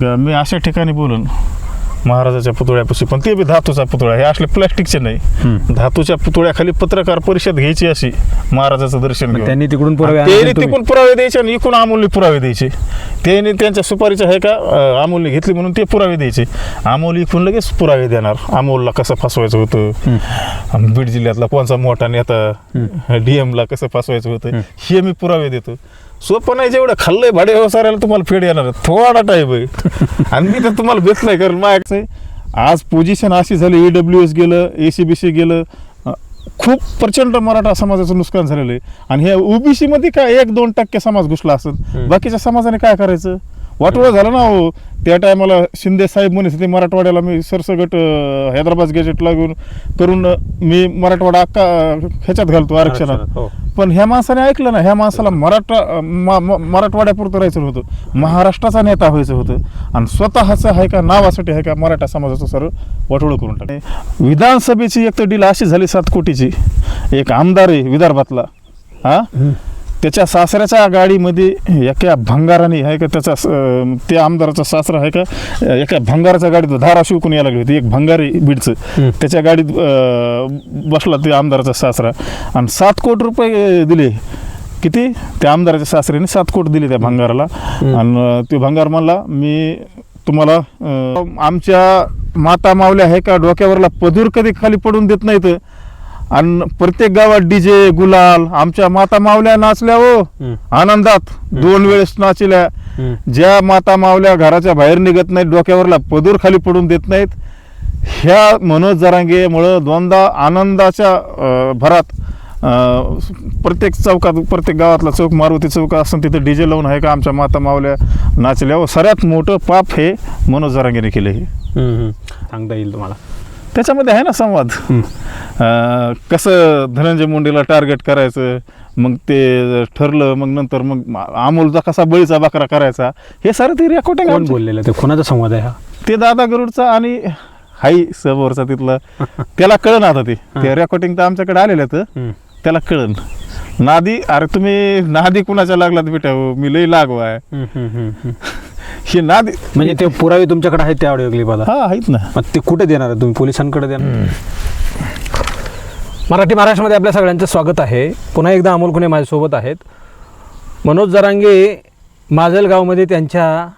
मी अशा ठिकाणी बोलून महाराजाच्या पुतळ्यापाशी, पण ते बी धातूचा पुतळा, हे असले प्लॅस्टिकचे नाही, धातूच्या पुतळ्याखाली पत्रकार परिषद घ्यायची अशी महाराजाचं दर्शन घेऊन. त्यांनी तिकडून तिकडून पुरावे द्यायचे आणि इकडून अमोलने पुरावे द्यायचे. त्यांनी त्यांच्या सुपारीचं आहे का अमोलने घेतली म्हणून ते पुरावे द्यायचे. अमोल इकडून लगेच पुरावे देणार, अमोलला कसं फसवायचं होतं, बीड जिल्ह्यातला कोणचा मोठा नेता DM ला कसं फसवायचं होतं, हे मी पुरावे देतो. सोपं नाही, जेवढं खाल्लंय भाडे व्यवसायाला तुम्हाला फेड येणार, थोडा टाईम आहे आणि मी तर तुम्हाला भेट नाही. कारण माझ्या आज पोझिशन अशी झाली, EWS गेलं, ACBC गेलं, खूप प्रचंड मराठा समाजाचं नुकसान झालेलं आहे. आणि हे OBC मध्ये काय 1-2% समाज घुसला असेल, बाकीच्या समाजाने काय करायचं? वाटोळं झालं ना हो. त्या टायमाला शिंदे साहेब म्हणत होते मराठवाड्याला मी सरसगट हैदराबाद गॅजेट लागून करून मी मराठवाडा अख्खा ह्याच्यात घालतो आरक्षणात. पण ह्या माणसाने ऐकलं ना, ह्या माणसाला मराठवाड्यापुरतं राहायचं होतं, महाराष्ट्राचा नेता व्हायचं होतं आणि स्वतःचं आहे का नावासाठी आहे का मराठा समाजाचं सर्व वाटोळं करून टाकले. विधानसभेची एक तर डील अशी झाली 7 कोटीची. एक आमदार आहे विदर्भातला, त्याच्या सासऱ्याच्या गाडीमध्ये एका भंगाराने आहे का, त्याचा ते आमदाराचा सासरा आहे का, एका भंगाराच्या गाडीत धाराशिवकून यायला लागली होती, एक भंगारी बीडचं, त्याच्या गाडीत बसला ते आमदाराचा सासरा आणि 7 कोटी रुपये दिले. किती? त्या आमदाराच्या सासऱ्याने 7 कोटी दिले त्या भंगाराला. आणि ते भंगार म्हणला मी तुम्हाला आमच्या माता मावल्या आहे का डोक्यावरला पदूर कधी खाली पडून देत नाहीत आणि प्रत्येक गावात DJ गुलाल, आमच्या माता मावल्या नाचल्या हो आनंदात, 2 वेळेस नाचल्या. ज्या माता मावल्या घराच्या बाहेर निघत नाहीत, डोक्यावरला पदूर खाली पडून देत नाहीत, ह्या मनोज जरांगेमुळं 2दा आनंदाच्या भरात प्रत्येक चौकात, प्रत्येक गावातला चौक, मारुती चौक असं तिथं DJ लावून आहे का आमच्या माता मावल्या नाचल्या हो. सर्वात मोठं पाप हे मनोज जरांगेने केलं. हे सांगता येईल तुम्हाला. त्याच्यामध्ये आहे ना संवाद, कसं धनंजय मुंडेला टार्गेट करायचं, मग ते ठरलं, मग नंतर मग अमोलचा कसा बळीचा बकरा करायचा, हे सारं ते रेकॉर्डिंग. कोण बोललेलं ते? कोणाचा संवाद आहे हा? ते दादा गरुडचा आणि हाई समोरचा तिथला. त्याला कळण आता ते रेकॉर्डिंग तर आमच्याकडे आलेलं तर त्याला कळण. नादी, अरे तुम्ही नादी कुणाच्या लागलात बेटा, मी लई लागवाय हे नादी. म्हणजे ते पुरावे तुमच्याकडे आहेत त्या ऑडिओ क्लिपाला? हा आहेत ना. मग ते कुठे देणार आहे तुम्ही? पोलिसांकडे देणार? मराठी महाराष्ट्रामध्ये आपल्या सगळ्यांचं स्वागत आहे. पुन्हा एकदा अमोल खुणे माझ्यासोबत आहेत. मनोज जरांगे माजलगावमध्ये त्यांच्या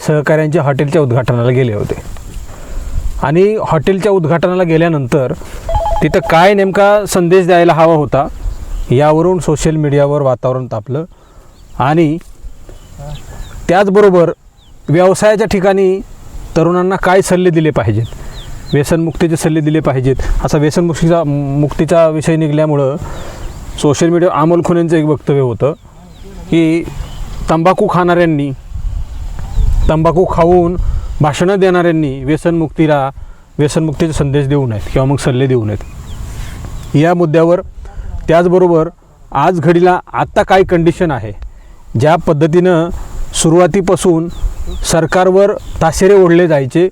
सहकाऱ्यांच्या हॉटेलच्या उद्घाटनाला गेले होते आणि हॉटेलच्या उद्घाटनाला गेल्यानंतर तिथं काय नेमका संदेश द्यायला हवा होता यावरून सोशल मीडियावर वातावरण तापलं. आणि त्याचबरोबर व्यवसायाच्या ठिकाणी तरुणांना काय सल्ले दिले पाहिजेत, व्यसनमुक्तीचे सल्ले दिले पाहिजेत, असा मुक्तीचा विषय निघाल्यामुळं सोशल मीडिया अमोल खुणेंचं एक वक्तव्य होतं की तंबाखू खाणाऱ्यांनी, तंबाखू खाऊन भाषणं देणाऱ्यांनी व्यसनमुक्तीचे संदेश देऊ नयेत किंवा मग सल्ले देऊ नयेत या मुद्द्यावर. त्याचबरोबर आज घडीला आत्ता काय कंडिशन आहे, ज्या पद्धतीनं सुरुवातीपासून सरकारवर ताशेरे ओढले जायचे,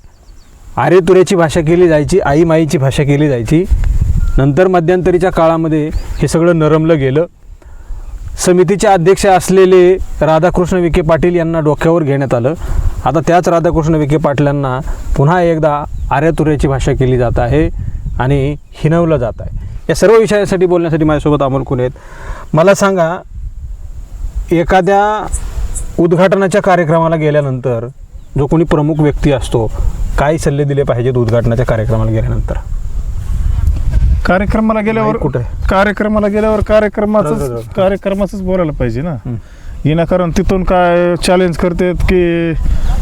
आरेतुऱ्याची भाषा केली जायची, आई माईची भाषा केली जायची, नंतर मध्यंतरीच्या काळामध्ये हे सगळं नरमलं गेलं. समितीचे अध्यक्ष असलेले राधाकृष्ण विखे पाटील यांना डोक्यावर घेण्यात आलं. आता त्याच राधाकृष्ण विखे पाटलांना पुन्हा एकदा आरेतुऱ्याची भाषा केली जात आहे आणि हिणवलं जात आहे. या सर्व विषयासाठी बोलण्यासाठी माझ्यासोबत अमोल खुणे आहेत. मला सांगा, एखाद्या उद्घाटनाच्या कार्यक्रमाला गेल्यानंतर जो कोणी प्रमुख व्यक्ती असतो, काय सल्ले दिले पाहिजेत उद्घाटनाच्या कार्यक्रमाला गेल्यानंतर? कार्यक्रमाला गेल्यावर कार्यक्रमाचंच बोलायला पाहिजे ना. विनाकारण तिथून काय चॅलेंज करतात की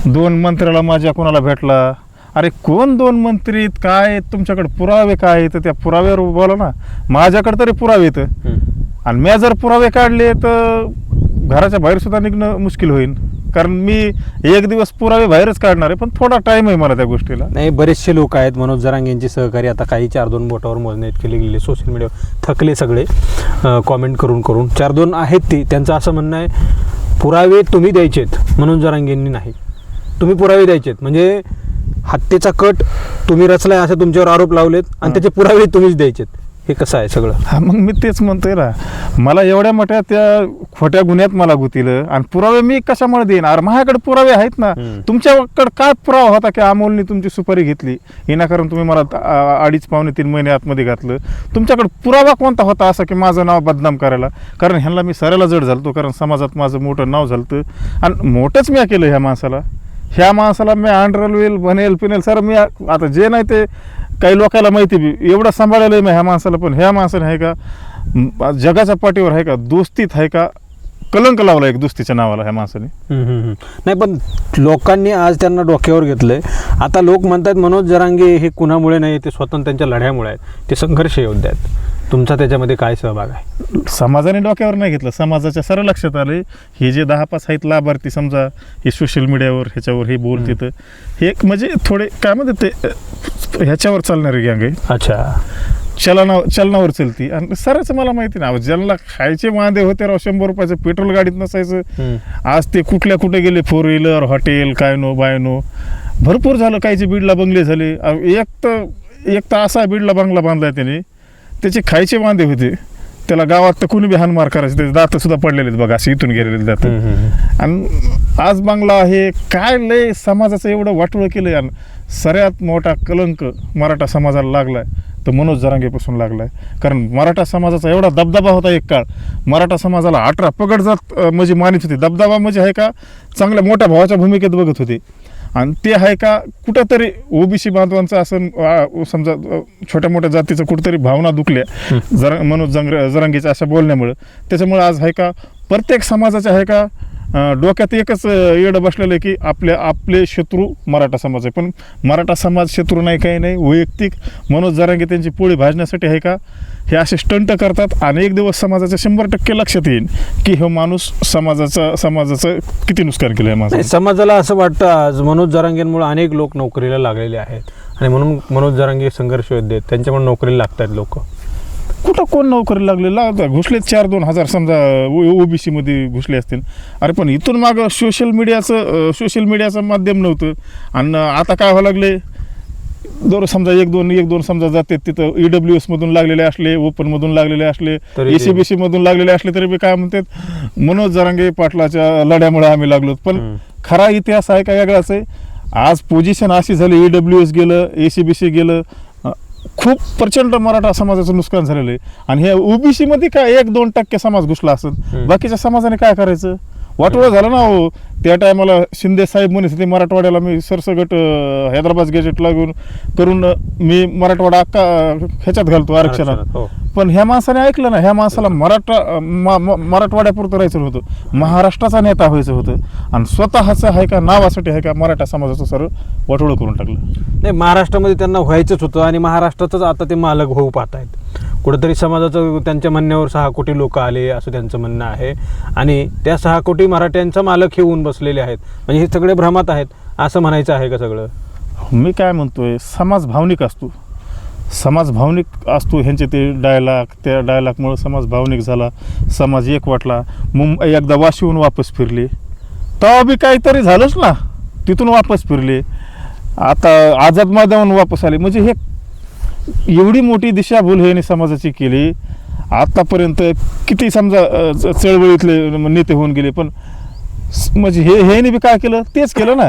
2 मंत्र्याला माझ्या कोणाला भेटला. अरे कोण 2 मंत्री? काय तुमच्याकडे पुरावे काय? तर त्या पुराव्यावर बोला ना. माझ्याकडे तरी पुरावे येतं आणि मी जर पुरावे काढले तर घराच्या बाहेर सुद्धा निघणं मुश्किल होईल. कारण मी एक दिवस पुरावे बाहेरच काढणार आहे, पण थोडा टाइम आहे मला त्या गोष्टीला. नाही, बरेचसे लोक आहेत मनोज जरांगेंचे सहकारी, आता काही 4-2 बोटावर मोजणे इतके गेले सोशल मीडियावर, थकले सगळे कॉमेंट करून 4-2 आहेत ते. त्यांचं असं म्हणणं आहे पुरावे तुम्ही द्यायचेत, मनोज जरांगेंनी नाही, तुम्ही पुरावे द्यायचेत. म्हणजे हत्येचा कट तुम्ही रचलाय असे तुमच्यावर आरोप लावलेत आणि त्याचे पुरावे तुम्हीच द्यायचेत. हे कसं आहे सगळं? हा, मग मी तेच म्हणतोय ना, मला एवढ्या मोठ्या त्या खोट्या गुन्ह्यात मला गुतीलं आणि पुरावे मी कशामुळे देईन? अरे माझ्याकडे पुरावे आहेत ना. तुमच्याकडे काय पुरावा होता की अमोलने तुमची सुपारी घेतली विनाकारण तुम्ही मला 2.5-3 महिने आतमध्ये घातलं? तुमच्याकडे पुरावा कोणता होता असा की माझं नाव बदनाम करायला? कारण ह्यांना मी सरायला जड झालतो, कारण समाजात माझं मोठं नाव झालतं आणि मोठंच मी केलं ह्या माणसाला मी अंडरवेल बनेल पिनेल सर मी आता जे नाही ते काही लोकांना माहिती बी एवढं सांभाळलेलं आहे मी ह्या माणसाला. पण ह्या माणसाने आहे का जगाच्या पाठीवर आहे का दोस्तीत आहे का कलंक लावला एक दोस्तीच्या नावाला ह्या माणसाने. नाही पण लोकांनी आज त्यांना डोक्यावर घेतलंय. आता लोक म्हणतात मनोज जरांगे हे कुणामुळे नाही, ते स्वतः त्यांच्या लढ्यामुळे आहेत, ते संघर्ष योद्धे आहेत. तुमचा त्याच्यामध्ये काय सहभाग आहे? समाजाने डोक्यावर नाही घेतलं, समाजाच्या सर्व लक्षात आले हे जे 10-5 आहेत लाभार्थी समजा हे सोशल मीडियावर ह्याच्यावर हे बोलते हे एक म्हणजे थोडे काय म्हणते ते ह्याच्यावर चालणारे गँग आहे. अच्छा, चलनावर चलती. आणि सरच मला माहिती ना, ज्यांना खायचे वांदे होते राव, 100 रुपयाचं पेट्रोल गाडीत नसायचं, आज ते कुठे गेले, 4 व्हीलर हॉटेल काय नो बाय नो भरपूर झालं. कायचे बीडला बंगले झाले. एक तर असा बीडला बंगला बांधलाय त्याने, त्याचे खायचे वांदे होते, त्याला गावात तर कुणी बी हानमार करायचे, त्याचे दात सुद्धा पडलेले आहेत बघा, असे इथून गेलेले दात. आणि आज बांगला हे काय लय समाजाचं एवढं वाटोळं केलंय. आणि सगळ्यात मोठा कलंक मराठा समाजाला लागलाय तर मनोज जरांगेपासून लागलाय. कारण मराठा समाजाचा एवढा दबदबा होता एक काळ, मराठा समाजाला 18 पगड जात म्हणजे मानित होते. दबदबा म्हणजे आहे का चांगल्या मोठ्या भावाच्या भूमिकेत बघत होते. आणि ते आहे का कुठंतरी ओबीसी बांधवांचं असं समजा छोट्या मोठ्या जातीचं कुठंतरी भावना दुखल्या मनोज जरांगेच्या अशा बोलण्यामुळं. त्याच्यामुळे आज आहे का प्रत्येक समाजाच्या आहे का डोक्यात एकच येडं बसलेलं आहे की आपले शत्रू मराठा समाज आहे. पण मराठा समाज शत्रू नाही, काही नाही. वैयक्तिक मनोज जरांगे त्यांची पोळी भाजण्यासाठी आहे का हे असे स्टंट करतात. आणि एक दिवस समाजाच्या 100% लक्षात येईल की हे माणूस समाजाचं किती नुकसान केलं आहे माझं. समाजाला असं वाटतं आज मनोज जरांगेंमुळे अनेक लोक नोकरीला लागलेले आहेत आणि म्हणून मनोज जरांगे संघर्ष योद्धे आहेत, त्यांच्यामुळे नोकरीला लागतात लोक. कुठं कोण नोकरी लागले घुसले 4-2 समजा ओबीसी मध्ये घुसले असतील. अरे पण इथून मागं सोशल मीडियाचं माध्यम नव्हतं. आणि आता काय व्हायला लागले, समजा एक दोन समजा जाते तिथं EWS मधून लागलेले असले, ओपन मधून लागलेले असले, ACBC मधून लागलेले असले तरी बी काय म्हणतात मनोज जरांगे पाटलाच्या लढ्यामुळे आम्ही लागलो. पण खरा इतिहास आहे का वेगळाच आहे. आज पोझिशन अशी झाली, EWS गेलं, ACBC गेलं, खूप प्रचंड मराठा समाजाचं नुकसान झालेलं आहे. आणि हे ओबीसी मध्ये काय 1-2% समाज घुसला असेल, बाकीच्या समाजाने काय करायचं? वाटोळं झालं ना हो. त्या टायमाला शिंदे साहेब म्हणत होते मराठवाड्याला मी सरसगट हैदराबाद गॅजेट लागून करून मी मराठवाडा अख्खा ह्याच्यात घालतो आरक्षणात. पण ह्या माणसाने ऐकलं ना. ह्या माणसाला मराठवाड्यापुरतं राहायचं होतं, महाराष्ट्राचा नेता व्हायचं होतं. आणि स्वतःचं आहे का नावासाठी आहे का मराठा समाजाचं सर्व वाटोळं करून टाकलं. नाही, महाराष्ट्रामध्ये त्यांना व्हायचंच होतं आणि महाराष्ट्रातच आता ते मालक होऊ पाहत आहेत. कुठंतरी समाजाचं त्यांच्या म्हणण्यावर 6 कोटी लोक आले असं त्यांचं म्हणणं आहे आणि त्या 6 कोटी मराठ्यांचा मालक हे होऊन बसलेले आहेत. म्हणजे हे सगळे भ्रमात आहेत असं म्हणायचं आहे का सगळं? मी काय म्हणतोय, समाज भावनिक असतो. ह्यांचे ते त्या डायलॉगमुळे समाज भावनिक झाला, समाज एक वाटला. एकदा वाशीहून वापस फिरले तेव्हा बी काहीतरी झालंच ना, तिथून वापस फिरले. आता आझाद मैदानावरून वापस आले. म्हणजे हे एवढी मोठी दिशाभूल ह्याने समाजाची केली. आतापर्यंत किती समजा चळवळीतले नेते होऊन गेले, पण म्हणजे ह्याने बी काय केलं तेच केलं ना.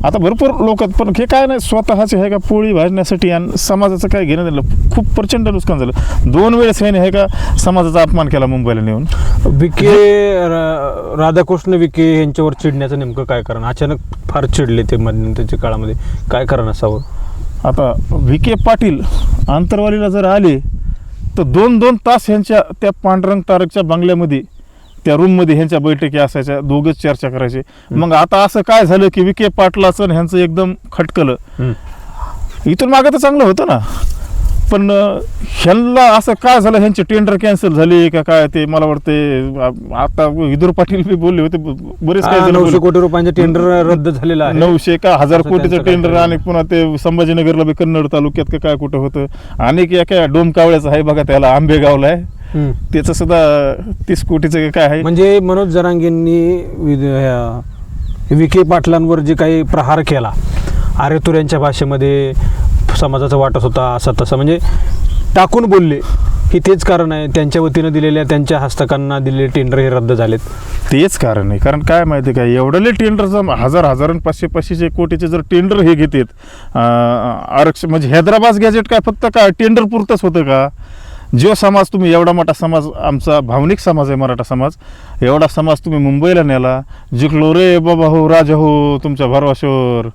आता भरपूर लोक, पण हे काय नाही स्वतःचे आहे का पोळी भाजण्यासाठी आणि समाजाचं काय घेणं दिलं. खूप प्रचंड नुकसान झालं. 2 वेळेस ह्याने आहे का समाजाचा अपमान केला मुंबईला नेऊन. राधाकृष्ण विखे यांच्यावर चिडण्याचं नेमकं काय कारण? अचानक फार चिडले ते मध्यंतरीच्या काळामध्ये, काय कारण असावं? आता विखे पाटील आंतरवालीला जर आले तर 2-2 तास ह्यांच्या त्या पांडुरंग तारकच्या बंगल्यामध्ये त्या रूममध्ये ह्यांच्या बैठकी असायच्या, दोघंच चर्चा करायचे. मग आता असं काय झालं की विखे पाटलाचं ह्यांचं एकदम खटकलं. इथून मागं तर चांगलं होतं ना, पण ह्यांना असं काय झालं, ह्यांचे टेंडर कॅन्सल झाले का काय ते मला वाटते. आता विदुर पाटील बी बोलले होते बरेच काय 900 कोटी रुपयांचे टेंडर रद्द झालेलं आहे. 900 का 1000 कोटीचं टेंडर. आणि पुन्हा ते संभाजीनगरला बी कन्नड तालुक्यात का काय कुठं होतं. आणि एका डोमकावळ्याचं आहे बघा, त्याला आंबेगावला आहे, त्याचं सुद्धा 30 कोटीचं काय आहे. म्हणजे मनोज जरांगेंनी विखे पाटलांवर जे काही प्रहार केला, आरेतुऱ्यांच्या भाषेमध्ये समाजाचा वाटत होता असा तसा, म्हणजे टाकून बोलले की तेच कारण आहे, त्यांच्या वतीनं दिलेल्या त्यांच्या हस्तकांना दिलेले टेंडर हे रद्द झालेत. तेच कारण आहे. कारण काय माहिती आहे का, एवढले टेंडरचं हजार आणि 500 कोटीचे जर टेंडर हे घेतात आरक्षण, म्हणजे हैदराबाद गॅजेट काय फक्त काय टेंडर पुरतंच होतं का? जो समाज तुम्ही एवढा मोठा समाज, आमचा भावनिक समाज आहे मराठा समाज, एवढा समाज तुम्ही मुंबईला नेला, जिंकलो रे बाबा हो राजा हो तुमच्या भरवशावर.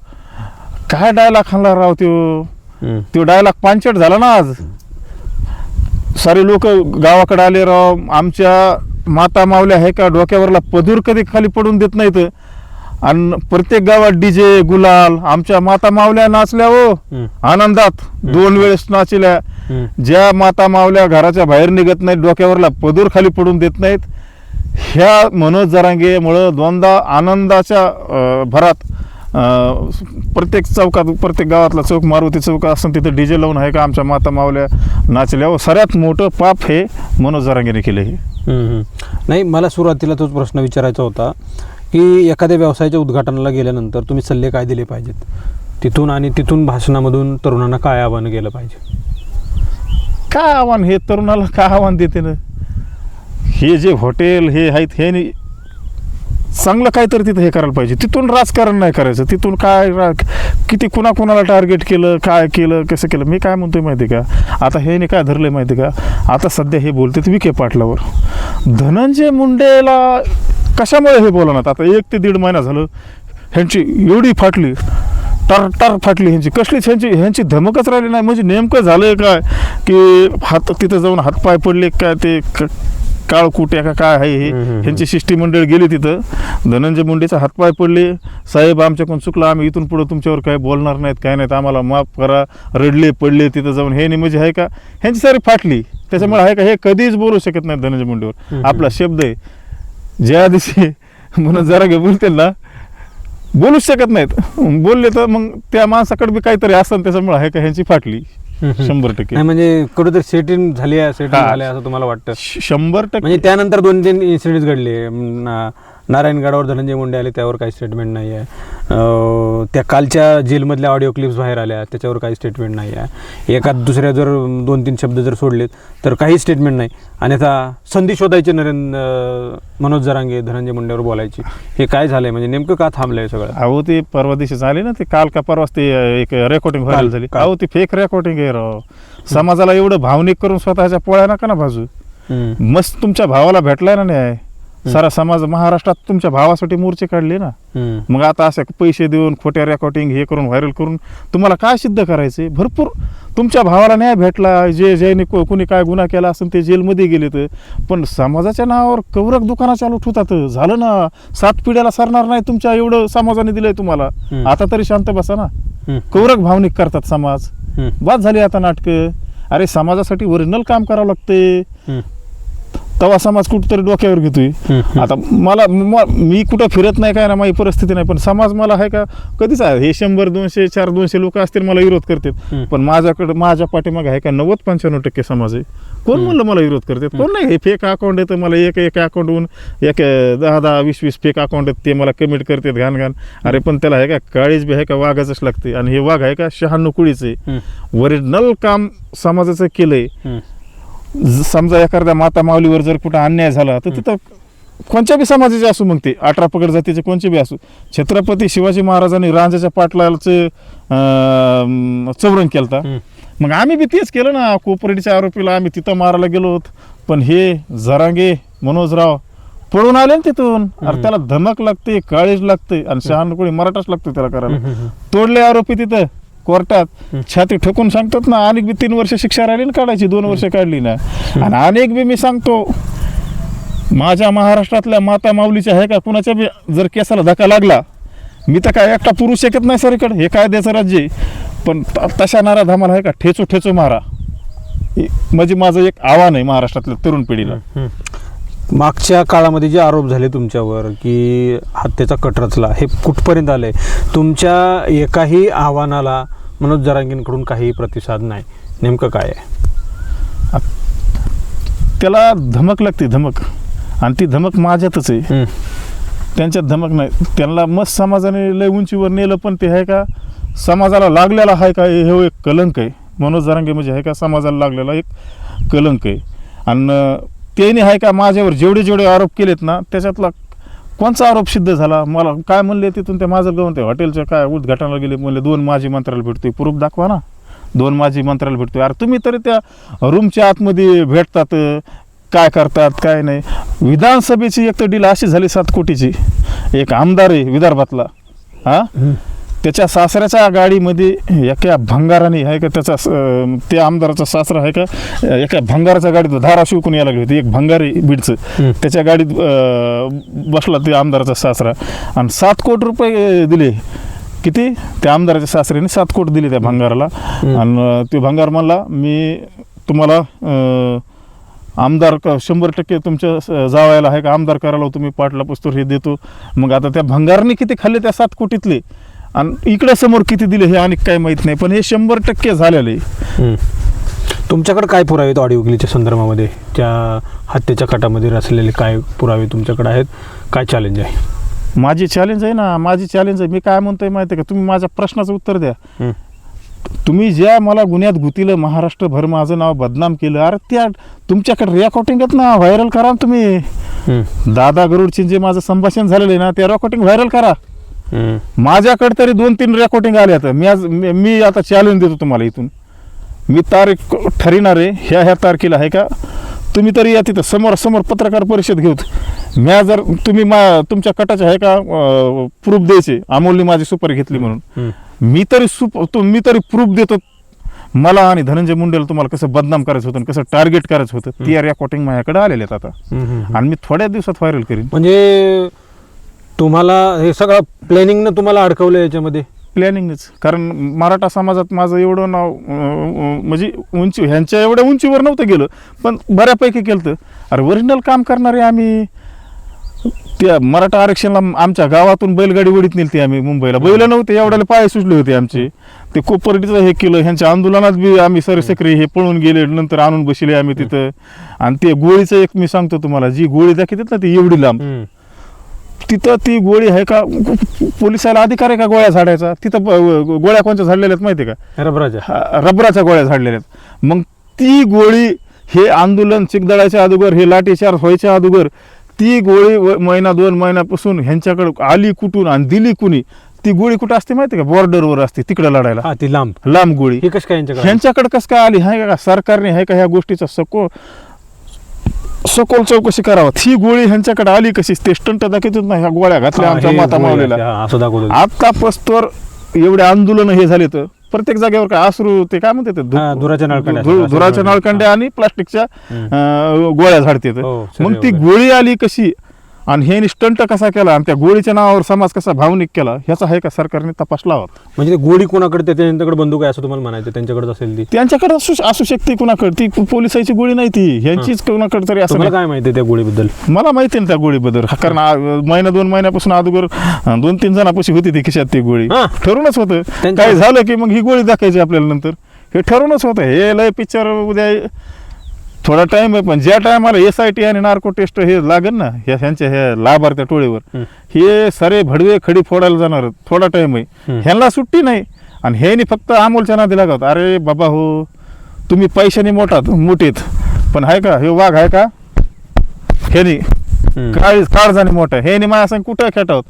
काय डायलॉग खाल्ला राव तो डायलॉग पांचट झाला ना. आज सारे लोक गावाकडे आले राव, आमच्या माता मावल्या आहे का डोक्यावरला पदूर कधी खाली पडून देत नाहीत, आणि प्रत्येक गावात डीजे गुलाल, आमच्या माता मावल्या नाचल्या हो आनंदात, 2 वेळेस नाचल्या. ज्या माता मावल्या घराच्या बाहेर निघत नाहीत, डोक्यावरला पदूर खाली पडून देत नाहीत, ह्या मनोज जरांगेमुळं 2दा आनंदाच्या भरात प्रत्येक चौकात, प्रत्येक गावातला चौक, मारुती चौक असं तिथं डीजे लावून आहे का आमच्या माता मावल्या नाचल्या. सर्वात मोठं पाप हे मनोज जरांगेने केलं. हे नाही, मला सुरुवातीला तोच प्रश्न विचारायचा होता की एखाद्या व्यवसायाच्या उद्घाटनाला गेल्यानंतर तुम्ही सल्ले काय दिले पाहिजेत तिथून, आणि तिथून भाषणामधून तरुणांना काय आव्हान केलं पाहिजे? काय आव्हान, हे तरुणाला काय आव्हान देते ना, हे जे हॉटेल हे आहेत हे चांगलं काहीतरी तिथं हे करायला पाहिजे. तिथून राजकारण नाही करायचं. तिथून काय किती कुणाला टार्गेट केलं, काय केलं, कसं केलं. मी काय म्हणतोय माहिती का, आता हे काय धरलंय माहिती का, आता सध्या हे बोलतात विखे पाटलावर. धनंजय मुंडेला कशामुळे हे बोलणार? आता 1 ते 1.5 महिना झालं ह्यांची एवढी फाटली, टर फाटली ह्यांची, कसलीच ह्यांची धमकच राहिली नाही. म्हणजे नेमकं झालंय काय की हात तिथं जाऊन हातपाय पडले काय, ते काळकुट्या का काय आहे हे, ह्यांची शिष्टीमंडळ गेली तिथं, धनंजय मुंडेचा हातपाय पडले, साहेब आमच्याकडून चुकलं, आम्ही इथून पुढं तुमच्यावर काय बोलणार नाहीत, काय नाहीत, आम्हाला माफ करा, रडले पडले तिथं जाऊन. हे नाही म्हणजे आहे का, ह्यांची सारी फाटली. त्याच्यामुळे आहे का, हे कधीच बोलू शकत नाहीत धनंजय मुंडेवर. आपला शब्द आहे, ज्या दिवशी म्हणून जरा घे बोलतील ना, बोलूच शकत नाहीत. बोलले तर मग त्या माणसाकडे बी काहीतरी असतं, त्याच्यामुळे आहे का ह्यांची फाटली 100%. म्हणजे कुठेतरी सेटिंग झाली आहे असं तुम्हाला वाटतं? 100%. म्हणजे त्यानंतर 2-3 इन्सिडेंट्स घडले. नारायणगडावर धनंजय मुंडे आले, त्यावर काही स्टेटमेंट नाही आहे. त्या कालच्या जेलमधल्या ऑडिओ क्लिप्स बाहेर आल्या, त्याच्यावर काही स्टेटमेंट नाही आहे. एखाद दुसऱ्या जर 2-3 शब्द जर सोडलेत तर काही स्टेटमेंट नाही. आणि आता संधी शोधायची मनोज जरांगे धनंजय मुंडेवर बोलायची. हे काय झालंय, म्हणजे नेमकं का थांबलंय सगळं? अहो ते परवा दिवशी झाले ना, ते काल का परवाच ते एक रेकॉर्डिंग व्हायरल झाली. अहो ती फेक रेकॉर्डिंग आहे राव. समाजाला एवढं भावनिक करून स्वतःच्या पोळ्या नका ना भाजू. मस्त तुमच्या भावाला भेटलाय ना न्याय, सारा समाज महाराष्ट्रात तुमच्या भावासाठी मोर्चे काढले ना. मग आता असे पैसे देऊन खोट्या रेकॉर्डिंग हे करून व्हायरल करून तुम्हाला काय सिद्ध करायचे? भरपूर तुमच्या भावाला न्याय भेटला, ज्याने कोणी काय गुन्हा केला असेल ते जेलमध्ये गेले, तर पण समाजाच्या नावावर कवरक दुकाना चालू ठेवतात. झालं ना, 7 पिढ्याला सरणार नाही तुमच्या एवढं समाजाने दिलंय तुम्हाला. आता तरी शांत बसा ना. कवरक भावनिक करतात समाज. बाद झाली आता नाटकं. अरे समाजासाठी ओरिजिनल काम करावं लागते, तेव्हा समाज कुठंतरी डोक्यावर घेतोय. आता मी कुठं फिरत नाही काय ना, माझी परिस्थिती नाही, पण समाज मला आहे का कधीच आहे. हे 100-200-400-200 लोक असतील मला विरोध करतात, पण माझ्या पाठीमागे आहे का 90-95% समाज आहे. कोण म्हणलं मला विरोध करतात? कोण नाही. हे फेक अकाउंट येतं, मला एक अकाउंटहून 10-20 फेक अकाउंट आहेत, ते मला कमेंट करतात घाण. अरे पण त्याला आहे का काळीच बी आहे का वाघाचंच लागते. आणि हे वाघ आहे का 96 कुळीचे. ओरिजिनल काम समाजाचं केलंय. समजा एखाद्या माता माऊलीवर जर कुठं अन्याय झाला तर तिथं कोणत्या बी समाजाचे असू, मग ते 18 पगड जातीचे कोणचे बी असू, छत्रपती शिवाजी महाराजांनी रांजाच्या पाटलाचं चौरंग केलता. मग आम्ही बी तेच केलं ना. कोपरेडीच्या आरोपीला आम्ही तिथं मारायला गेलो होतो, पण हे जरांगे मनोजराव पळून आले ना तिथून. अरे त्याला धमक लागते, काळीज लागते, आणि 96 कोणी मराठाच लागतो त्याला करायला. तोडले आरोपी तिथं कोर्टात, छाती ठोकून सांगतात ना. अनेक बी 3 वर्ष शिक्षा राहिली ना काढायची, 2 वर्ष काढली ना. आणि अनेक बी मी सांगतो, माझ्या महाराष्ट्रातल्या माता माऊलीच्या आहे का कुणाच्या बी जर केसाला धक्का लागला, मी तर काय एकटा पुरू शकत नाही सरीकडे, हे कायद्याचं राज्य. पण तशा नारा धामाला आहे का ठेचो मारा, म्हणजे माझं एक आव्हान आहे महाराष्ट्रातल्या तरुण पिढीला. मागच्या काळामध्ये जे आरोप झाले तुमच्यावर की हत्येचा कट रचला, हे कुठपर्यंत आले? तुमच्या एकाही आव्हानाला मनोज जरांगेंकडून काही प्रतिसाद नाही, नेमकं काय आहे? त्याला धमक लागते, धमक. आणि ती धमक माझ्यातच आहे, त्यांच्यात धमक नाही. त्यांना मस्त समाजाने लय उंचीवर नेलं, पण ते आहे का समाजाला लागलेला आहे का हे एक कलंक आहे. मनोज जरांगे म्हणजे आहे का समाजाला लागलेला एक कलंक आहे. आणि त्याने आहे का माझ्यावर जेवढे आरोप केलेत ना त्याच्यातला कोणचा आरोप सिद्ध झाला? मला काय म्हणले तिथून त्या माजलगाव त्या हॉटेलच्या काय उद्घाटनाला गेले, म्हणले 2 माजी मंत्र्याला भेटतोय. प्रूफ दाखवा ना, 2 माजी मंत्र्याला भेटतोय. अरे तुम्ही तरी त्या रूमच्या आतमध्ये भेटतात, काय करतात काय नाही. विधानसभेची एक तर डील अशी झाली 7 कोटीची. एक आमदार आहे विदर्भातला, त्याच्या सासऱ्याच्या गाडीमध्ये एका भंगाराने आहे का त्याचा त्या आमदाराचा सासरा आहे का एका भंगाराच्या गाडीत धाराशिव कोणी यायला लागली होती. एक भंगारी बीडचं त्याच्या गाडीत बसला ते आमदाराचा सासरा आणि 7 कोटी रुपये दिले. किती? त्या आमदाराच्या सासऱ्याने 7 कोटी दिले त्या भंगाराला. आणि तो भंगार म्हणला मी तुम्हाला आमदार 100% तुमच्या जावायला आहे का आमदार करायला तुम्ही पाटला पुस्तक हे देतो. मग आता त्या भंगारने किती खाल्ले त्या 7 कोटीतले आणि इकडे समोर किती दिले हे आणि काय माहीत नाही, पण हे 100% झालेलं आहे. तुमच्याकडे काय पुरावे आहेत ऑडिओ क्लिपच्या संदर्भामध्ये? त्या हत्येच्या कटामध्ये रचलेले काय पुरावे तुमच्याकडे आहेत? काय चॅलेंज आहे? माझी चॅलेंज आहे ना, माझी चॅलेंज आहे. मी काय म्हणतोय माहिती आहे का, तुम्ही माझ्या प्रश्नाचं उत्तर द्या. तुम्ही ज्या मला गुन्ह्यात गुतीलं, महाराष्ट्रभर माझं नाव बदनाम केलं, अरे त्या तुमच्याकडे रेकॉर्डिंग आहेत ना, व्हायरल करा तुम्ही. दादा गरुडची जे माझं संभाषण झालेलं आहे ना त्या रेकॉर्डिंग व्हायरल करा. माझ्याकडे तरी 2-3 रेकॉर्डिंग आले. आता मी आता चॅलेंज देतो तुम्हाला. इथून मी तारीख ठरविणार आहे, ह्या तारखेला आहे का तुम्ही तरी या तिथं समोर पत्रकार परिषद घेऊत. म्या जर तुम्ही तुमच्या कटाचे आहे का प्रूफ द्यायचे, अमोलने माझी सुपारी घेतली म्हणून, मी तरी प्रूफ देतो. मला आणि धनंजय मुंडेला तुम्हाला कसं बदनाम करायचं होतं, कसं टार्गेट करायचं होतं, ती रेकॉर्डिंग माझ्याकडे आलेले आहेत आता. आणि मी थोड्या दिवसात व्हायरल करीन. म्हणजे तुम्हाला हे सगळं प्लॅनिंगनं तुम्हाला अडकवलं याच्यामध्ये? प्लॅनिंगच. कारण मराठा समाजात माझं एवढं नाव म्हणजे उंची ह्यांच्या एवढ्या उंचीवर नव्हतं गेलं, पण बऱ्यापैकी केलं. अरे ओरिजिनल काम करणारे आम्ही. त्या मराठा आरक्षणाला आमच्या गावातून बैलगाडी वडीत नेलती आम्ही मुंबईला. बैल नव्हते, एवढ्याला पाय सुटले होते आमचे. ते कोपर्डीचं हे केलं, ह्यांच्या आंदोलनात बी आम्ही सरसेक्रे हे पळून गेले, नंतर आणून बसले आम्ही तिथं. आणि ते गोळीचं एक मी सांगतो तुम्हाला, जी गोळी दाखवतात ना ती एवढी लांब, तिथं ती गोळी आहे का पोलिसाला अधिकार आहे का गोळ्या झाडायचा? तिथं गोळ्या कोणत्या झाडलेल्या आहेत माहिती आहे का? रबराच्या गोळ्या झाडलेल्या आहेत. मग ती गोळी हे आंदोलन चिकदळाच्या अगोदर, हे लाठीचार्ज व्हायच्या अगोदर ती गोळी महिना 2 महिन्यापासून ह्यांच्याकडे आली कुठून आणि दिली कुणी? ती गोळी कुठं असते माहिती आहे का? बॉर्डरवर असते तिकडे लढायला. ती लांब गोळी ह्यांच्याकडे कसं काय आली? आहे का सरकारने आहे का ह्या गोष्टीचा सखोल चौकशी करावं. ही गोळी ह्यांच्याकडे आली कशी? ते स्टंट दाखवतात ना, ह्या गोळ्या घातल्या आमच्या माता मावलेला. आता पस्तवर एवढे आंदोलन हे झाले तर प्रत्येक जागेवर काय अश्रू ते काय म्हणते धुराच्या नळकंड्या आणि प्लास्टिकच्या गोळ्या झाडतात. मग ती गोळी आली कशी आणि हे स्टंट कसा केला आणि त्या गोळीच्या नावावर समाज कसा भावनिक केला ह्याचा आहे का सरकारने तपास लावा. म्हणजे ते गोळी कोणाकडे? त्यांच्याकडे बंदूक आहे असं तुम्हाला म्हणायचं? त्यांच्याकडे असेल ती, त्यांच्याकडे असू शकते कुणाकडे. ती पोलिसाची गोळी नाही, ती ह्यांचीच कुणाकडे तरी. असं काय माहिती त्या गोळीबद्दल? मला माहिती ना त्या गोळीबद्दल, कारण महिना 2 महिन्यापासून अगोदर 2-3 जणांपाशी होती ती खिशात ती गोळी. ठरूनच होतं काय झालं की मग ही गोळी दाखवायची आपल्याला नंतर. हे ठरूनच होतं. हे लय पिक्चर उद्या थोडा टाइम आहे, पण ज्या टायमाला SIT आणि नार्को टेस्ट हे लागेल ना ह्यांच्या ह्या लाभार्थ्या टोळीवर, हे सारे भडवे खडी फोडायला जाणार. थोडा टाइम आहे, ह्यांना सुट्टी नाही. आणि ह्यानी फक्त अमोलच्या नादी लागत. अरे बाबा हो, तुम्ही पैशाने मोठेत, पण आहे का हे वाघ आहे का? ह्यानी काळजाने मोठा. ह्यानी माझ्या सांग कुठं खेटावत.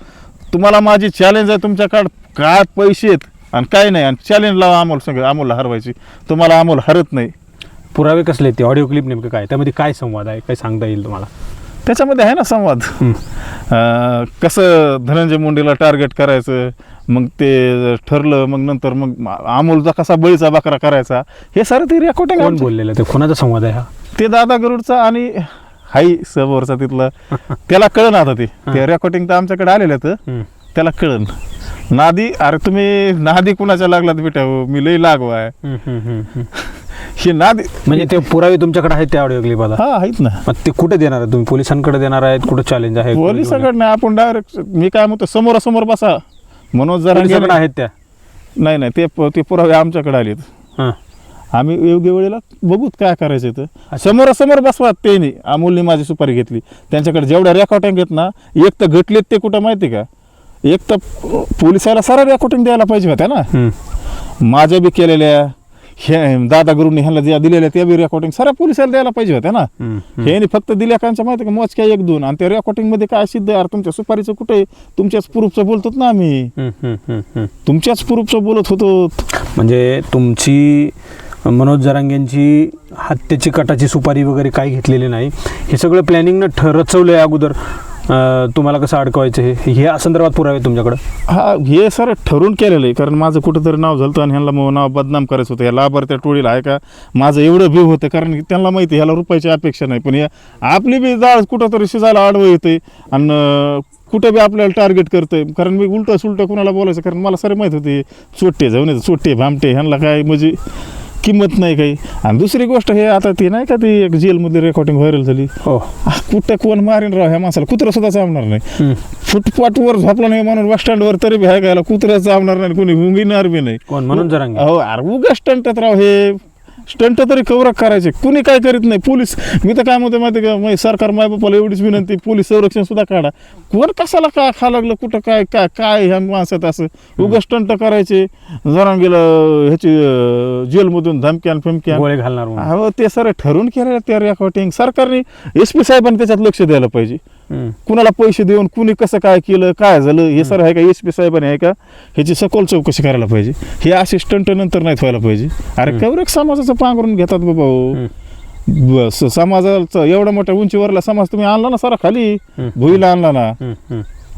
तुम्हाला माझी चॅलेंज आहे, तुमच्याकडे काय पैसे आहेत आणि काय नाही, आणि चॅलेंज लावा अमोलला हरवायची. तुम्हाला अमोल हरत नाही. पुरावे कसले? ते ऑडिओ क्लिप नेमकं काय? त्यामध्ये काय संवाद आहे? काय सांगता येईल तुम्हाला? त्याच्यामध्ये आहे ना संवाद. कसं धनंजय मुंडेला टार्गेट करायचं, मग ते ठरलं. मग नंतर मग अमोलचा कसा बळीचा बकरा करायचा, हे सारं ते रेकॉर्डिंग. कोण बोललेलं? ते कोणाचा संवाद आहे हा? ते दादा गरुडचा आणि हाई समोरचा तिथलं. त्याला कळन आता ते रेकॉर्डिंग तर आमच्याकडे आलेलं तर त्याला कळन. नादी, अरे तुम्ही नादी कुणाच्या लागलात बेटा? मी लई लागवाय हे नादी. म्हणजे ते पुरावे तुमच्याकडे आहेत त्या ऑडिओ क्लिपाला? हा आहेत ना. मग ते कुठे देणार आहे तुम्ही? पोलिसांकडे देणार आहेत? कुठे चॅलेंज आहे? पोलिसांकडे नाही, आपण डायरेक्ट. मी काय म्हणतो समोरासमोर बसा. मनोज जरांगे आहेत त्या? नाही, ते पुरावे आमच्याकडे आलेत. आम्ही योग्य वेळेला बघूत काय करायचं. तर समोरासमोर बसवा. ते नाही, अमोलने माझी सुपारी घेतली. त्यांच्याकडे जेवढ्या रेकॉर्डिंग आहेत ना, एक तर घटलेत ते कुठं माहिती का? एक तर पोलिसाला सारा रेकॉर्डिंग द्यायला पाहिजे होत्या ना, माझ्या बी केलेल्या. हे दादा गुरुंनी ह्याला ज्या दिलेल्या त्या बी रेकॉर्डिंग साऱ्या पोलिसाला द्यायला पाहिजे होत्या ना. हे फक्त दिल्या कांच्या माहिती का मोजक्या 1-2 आणि त्या रेकॉर्डिंग मध्ये काय सिद्ध आहे तुमच्या सुपारीचं कुठे तुमच्याच प्रूफचं बोलतो ना आम्ही तुमच्याच प्रूफचं बोलत होतो. म्हणजे तुमची मनोज जरांगेंची हत्येची कटाची सुपारी वगैरे काही घेतलेली नाही, हे सगळं प्लॅनिंगनं रचवलं आहे अगोदर. तुम्हाला कसं अडकवायचं हे या संदर्भात पुरावे तुमच्याकडं? हा हे सर ठरवून केलेलं आहे कारण माझं कुठंतरी नाव झालं आणि ह्यांना मग नाव बदनाम करायचं होतं. या लाभार्थ्या टोळीला आहे का माझं एवढं भीव होतं कारण की त्यांना माहिती ह्याला रुपयाची अपेक्षा नाही पण या आपली बी जाळ कुठंतरी शिजायला आडवं येते आणि कुठे बी आपल्याला टार्गेट करतंय कारण मी उलटं सुलटं कुणाला बोलायचं कारण मला सर माहीत होते चोट्टे जाऊन चोट्टे भामटे ह्यांना काय म्हणजे किंमत नाही काही. आणि दुसरी गोष्ट हे आता ती नाही का ती एक जेलमधली रेकॉर्डिंग व्हायरल झाली. कुठं कोण मारीन राव ह्या माणसाला कुत्रा सुद्धा चावणार नाही. फुटपाथवर झोपला नाही म्हणून बस स्टँडवर तरी बी आहे का कुत्रा चावणार नाही कोणी हुंगिणार बी नाही. कोण म्हणून जरांगे? हो अरे उगा स्टंटत राव हे स्टंट तरी कव्हर करायचे कुणी काय करीत नाही. पोलीस मी तर काय म्हणतो माहिती का सरकार मायबापाला एवढीच विनंती पोलीस संरक्षण सुद्धा काढा. कोण कशाला काय खा लागलं कुठं काय काय काय ह्या माणसात असं उगा स्टंट करायचे जरांगेला ह्याची जेलमधून धमक्यान फिमक्यान गोळे घालणार. हो ते सर ठरवून केलेलं त्या रेकॉर्डिंग सरकारने SP साहेबांनी त्याच्यात लक्ष द्यायला पाहिजे. कुणाला पैसे देऊन कुणी कसं काय केलं काय झालं हे सर आहे का SP साहेबांनी आहे का ह्याची सखोल चौकशी करायला पाहिजे. हे असिस्टंट नंतर नाही व्हायला पाहिजे. अरे केवढं समाजाचं पांघरून घेतात बाबा हो. बस समाजाचा एवढा मोठ्या उंचीवरला समाज तुम्ही आणला ना सारा खाली भुईला आणला ना.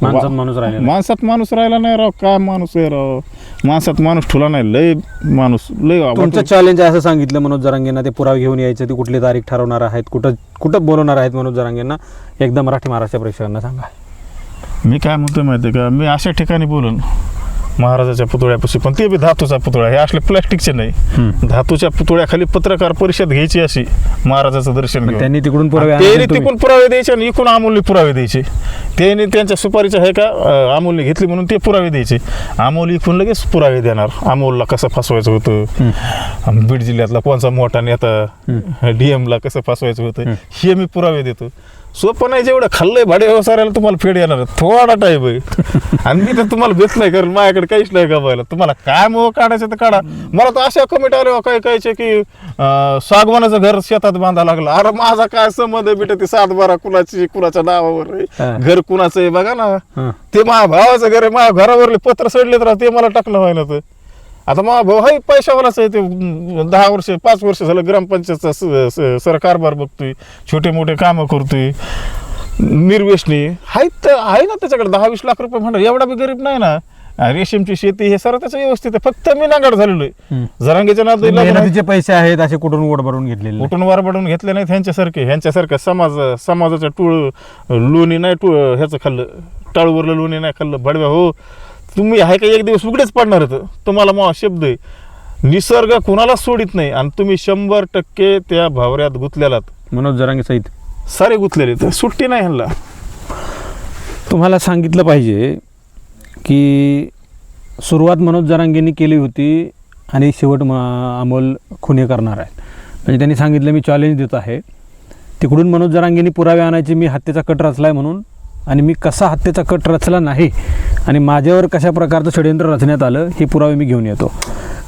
माणसात माणूस राहिला नाही राव. काय माणूस आहे राव माणसात माणूस ठुला नाही लय माणूस लय. तुमचं चॅलेंज असं सांगितलं मनोज जरांगेंना ते पुरावे घेऊन यायचे ते कुठली तारीख ठरवणार आहेत कुठं बोलवणार आहेत मनोज जरांगेंना एकदा मराठी महाराष्ट्र प्रेक्षकांना सांगा. मी काय म्हणतो माहिती आहे का मी अशा ठिकाणी बोलून महाराजाच्या पुतळ्यापाशी पण ते बी धातूचा पुतळा हे असले प्लॅस्टिकचे नाही धातूच्या पुतळ्याखाली पत्रकार परिषद घ्यायची अशी महाराजाचं दर्शन घेऊन त्यांनी तिकडून पुरावे द्यायचे आणि इकडून अमोलने पुरावे द्यायचे. त्यांनी त्यांच्या सुपारीचं आहे का अमोलने घेतली म्हणून ते पुरावे द्यायचे. अमोल इकडून लगेच पुरावे देणार अमोलला कसं फसवायचं होतं बीड जिल्ह्यातला कोणचा मोठा नेता DM ला कसं फसवायचं होतं हे मी पुरावे देतो. सोपं नाही जेवढं खाल्लंय भाडे व्यवसायाला तुम्हाला फेड येणार थोडा टाईम आहे आणि मी तर तुम्हाला भेट नाही कारण माझ्याकडे काहीच नाही गमायला. तुम्हाला काय मोह काढायचं तर काढा. मला तर अशा कमेंट आले काय कायचे की सागवानाचं घर शेतात बांधा लागलं. अरे माझा काय संबंध आहे बेटा ते 7-12 कुणाच्या नावावर आहे घर कुणाचं आहे बघा ना. ते माझ्या भावाचं घर आहे माझ्या घरावरले पत्र सडलेत राहा ते मला टाकलं व्हायला. तर आता माझा भाऊ हाही पैशावालाच आहे ते 10 वर्ष 5 वर्ष झालं ग्रामपंचायतचा सरकारभार बघतोय छोटे मोठे कामं करतोय निर्व्यसनी आहे ना त्याच्याकडे 10-20 लाख रुपये म्हणणार एवढा बी गरीब नाही ना. रेशीमची शेती हे सर त्याचं व्यवस्थित आहे फक्त मी नागाड झालेलो आहे. जरांगेच्या नादाचे पैसे आहेत असे कुठून वडभरून घेतलेले कुठून वरबडून घेतले नाहीत. ह्यांच्यासारखं समाजाच्या टूळ लोणी नाही ह्याचं खाल्लं टाळूवरलं लोणी नाही खाल्लं भडव्या हो. तुम्ही आहे का एक दिवस उघडेच पडणार होतं तुम्हाला मग शब्द आहे. निसर्ग कुणाला सोडित नाही आणि तुम्ही 100% त्या भावऱ्यात गुंतलेलात मनोज जरांगे सहित सारे गुंतलेले तर सुट्टी नाही ह्यांना. तुम्हाला सांगितलं पाहिजे की सुरुवात मनोज जरांगेंनी केली होती आणि शेवट अमोल खुने करणार आहेत. म्हणजे त्यांनी सांगितलं मी चॅलेंज देत आहे तिकडून मनोज जरांगेंनी पुरावे आणायचे मी हत्येचा कट रचलाय म्हणून आणि मी कसा हत्येचा कट रचला नाही आणि माझ्यावर कशा प्रकारचं षडयंत्र रचण्यात आलं हे पुरावे मी घेऊन येतो.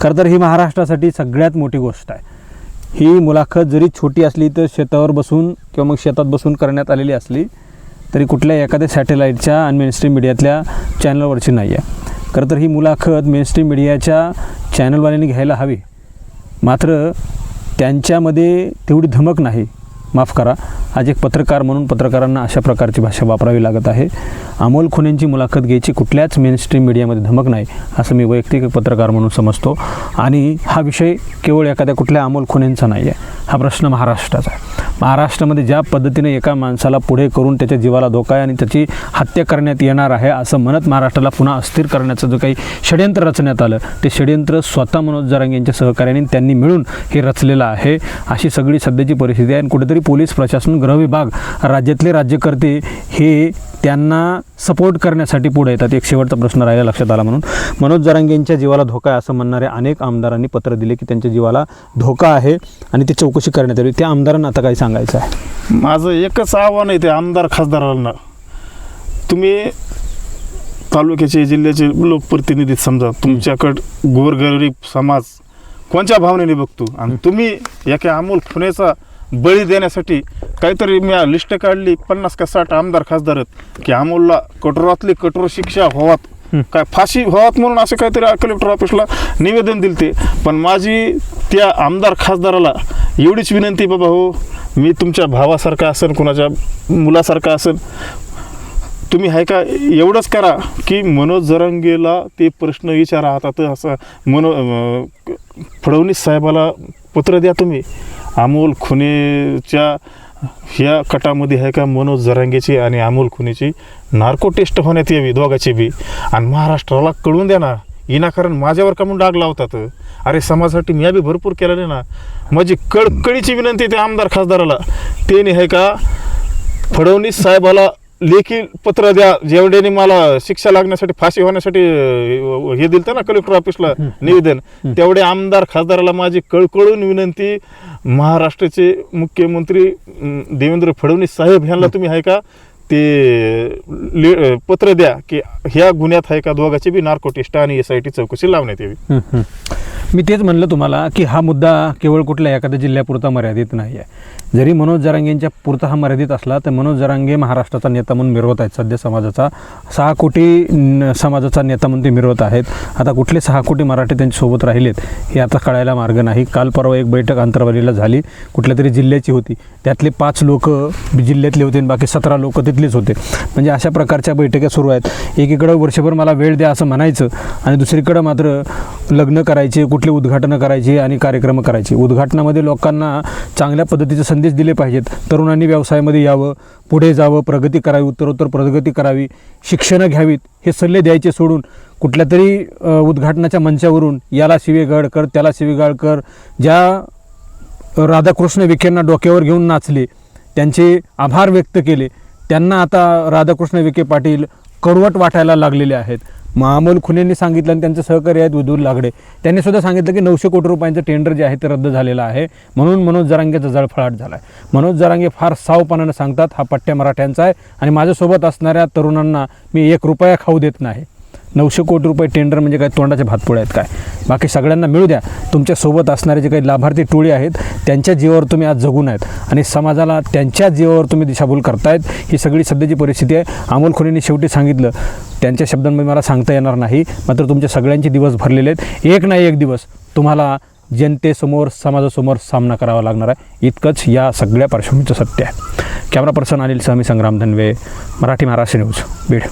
खरं तर ही महाराष्ट्रासाठी सगळ्यात मोठी गोष्ट आहे. ही मुलाखत जरी छोटी असली तर शेतावर बसून किंवा मग शेतात बसून करण्यात आलेली असली तरी कुठल्या एखाद्या सॅटेलाईटच्या आणि मेनस्ट्रीम मीडियातल्या चॅनलवरची नाही आहे. खरं तर ही मुलाखत मेनस्ट्रीम मीडियाच्या चॅनलवाल्यांनी घ्यायला हवी मात्र त्यांच्यामध्ये तेवढी धमक नाही. माफ करा आज एक पत्रकार म्हणून पत्रकारांना अशा प्रकारची भाषा वापरावी लागत आहे. अमोल खुनेंची मुलाखत घ्यायची कुठल्याच मेनस्ट्रीम मीडियामध्ये धमक नाही असं मी वैयक्तिक पत्रकार म्हणून समजतो. आणि हा विषय केवळ एखाद्या कुठल्या अमोल खुनेंचा नाही आहे. हा प्रश्न महाराष्ट्राचा आहे. महाराष्ट्रामध्ये ज्या पद्धतीने एका माणसाला पुढे करून त्याच्या जीवाला धोका आहे आणि त्याची हत्या करण्यात येणार आहे असं म्हणत महाराष्ट्राला पुन्हा अस्थिर करण्याचं जो काही षडयंत्र रचण्यात आलं ते षडयंत्र स्वतः मनोज जरांगे यांच्या सहकार्याने त्यांनी मिळून हे रचलेलं आहे. अशी सगळी सध्याची परिस्थिती आहे आणि कुठेतरी पोलीस प्रशासन गृह विभाग राज्यातले राज्यकर्ते हे त्यांना सपोर्ट करण्यासाठी पुढे येतात. एक शेवटचा प्रश्न राहिला लक्षात आला म्हणून मनोज जरांगे यांच्या जीवाला धोका आहे असं म्हणणाऱ्या अनेक आमदारांनी पत्र दिले की त्यांच्या जीवाला धोका आहे आणि ती चौकशी करण्यात यावी. त्या आमदारांना आता काही सांगायचं आहे? माझं एकच आव्हान आहे ते आमदार खासदारांना तुम्ही तालुक्याचे जिल्ह्याचे लोकप्रतिनिधी समजा तुमच्याकडं गोरगरीब समाज कोणत्या भावनेने बघतो. आणि तुम्ही एका अमोल खुनेचा बळी देण्यासाठी काहीतरी मी लिस्ट काढली 50 का 60 आमदार खासदार आहेत की अमोलला कठोरातली कठोर शिक्षा व्हावात, काय फाशी व्हावात म्हणून असं काहीतरी कलेक्टर ऑफिसला निवेदन दिले. पण माझी त्या आमदार खासदाराला एवढीच विनंती, बाबा हो, मी तुमच्या भावासारखा असेल, कुणाच्या मुलासारखा असेल, तुम्ही आहे का एवढंच करा की मनोज जरांगेला ते प्रश्न विचारा. आता तर असं फडणवीस साहेबाला पत्र द्या तुम्ही, अमोल खुनेच्या ह्या कटामध्ये आहे का मनोज जरांगेची आणि अमोल खुनेची नार्को टेस्ट होण्यात यावी दोघांची बी, आणि महाराष्ट्राला कळून द्या ना. विनाकारण माझ्यावर का म्हणून डाग लावतात. अरे समाजासाठी मी बी भरपूर केलेलं ना. माझी कळकळीची विनंती त्या आमदार खासदाराला, त्याने आहे का फडणवीस साहेबाला लेखी पत्र द्या, जेवढ्याने मला शिक्षा लागण्यासाठी फाशी होण्यासाठी हे दिलं ना कलेक्टर ऑफिसला निवेदन, तेवढे आमदार खासदाराला माझी कळकळून विनंती, महाराष्ट्राचे मुख्यमंत्री देवेंद्र फडणवीस साहेब ह्यांना तुम्ही आहे का ते पत्र द्या की ह्या गुन्ह्यात आहे का दोघांची बी नार्को टेस्ट आणि SIT चौकशी लावण्यात यावी. मी तेच म्हणलं तुम्हाला की हा मुद्दा केवळ कुठल्या एखाद्या जिल्ह्यापुरता मर्यादित नाही आहे. जरी मनोज जरांगेंच्या पुरता हा मर्यादित असला तर मनोज जरांगे महाराष्ट्राचा नेता म्हणून मिरवत आहेत. सध्या समाजाचा 6 कोटी समाजाचा नेता म्हणून ते मिरवत आहेत. आता कुठले 6 कोटी मराठी त्यांच्यासोबत राहिलेत हे आता कळायला मार्ग नाही. काल परवा एक बैठक अंतरवालीला झाली, कुठल्या तरी जिल्ह्याची होती, त्यातले 5 लोक जिल्ह्यातले होते आणि बाकी 17 लोक तिथलेच होते. म्हणजे अशा प्रकारच्या बैठका सुरू आहेत. एकीकडं वर्षभर मला वेळ द्या असं म्हणायचं आणि दुसरीकडं मात्र लग्न करायचे, कुठले उद्घाटनं करायची आणि कार्यक्रम करायचे. उद्घाटनामध्ये लोकांना चांगल्या पद्धतीचे संदेश दिले पाहिजेत. तरुणांनी व्यवसायामध्ये यावं, पुढे जावं, प्रगती करावी, उत्तरोत्तर प्रगती करावी, शिक्षणं घ्यावीत, हे सल्ले द्यायचे सोडून कुठल्या तरी उद्घाटनाच्या मंचावरून याला शिवीगाळ कर, त्याला शिवीगाळ कर, ज्या राधाकृष्ण विखेंना डोक्यावर घेऊन नाचले, त्यांचे आभार व्यक्त केले, त्यांना आता राधाकृष्ण विखे पाटील कडवट वाटायला लागलेले आहेत. अमोल खुनेंनी सांगितलं आणि त्यांचे सहकारी आहेत विदुर लागडे, त्यांनी सुद्धा सांगितलं की 900 कोटी रुपयांचं टेंडर जे आहे ते रद्द झालेलं आहे, म्हणून मनोज जरांगेचा जळफळाट झाला आहे. मनोज जरांगे फार सावपणानं सांगतात हा पट्ट्या मराठ्यांचा आहे आणि माझ्यासोबत असणाऱ्या तरुणांना मी 1 रुपया खाऊ देत नाही. 900 कोटी रुपये टेंडर म्हणजे काय तोंडाचे भातपोळे आहेत काय? बाकी सगळ्यांना मिळू द्या. तुमच्यासोबत असणारे जे काही लाभार्थी टोळी आहेत त्यांच्या जीवावर तुम्ही आज जगून आहेत आणि समाजाला त्यांच्या जीवावर तुम्ही दिशाभूल करतायत. ही सगळी सध्याची परिस्थिती आहे. अमोल खुनेंनी शेवटी सांगितलं, त्यांच्या शब्दांमध्ये मला सांगता येणार नाही, मात्र तुमच्या सगळ्यांचे दिवस भरलेले आहेत. एक ना एक दिवस तुम्हाला जनतेसमोर, समाजासमोर सामना करावा लागणार आहे. इतकंच या सगळ्या पार्श्वभूमीचं सत्य आहे. कॅमेरा पर्सन अनिल सह मी संग्राम धनवे, मराठी महाराष्ट्र न्यूज, बीड.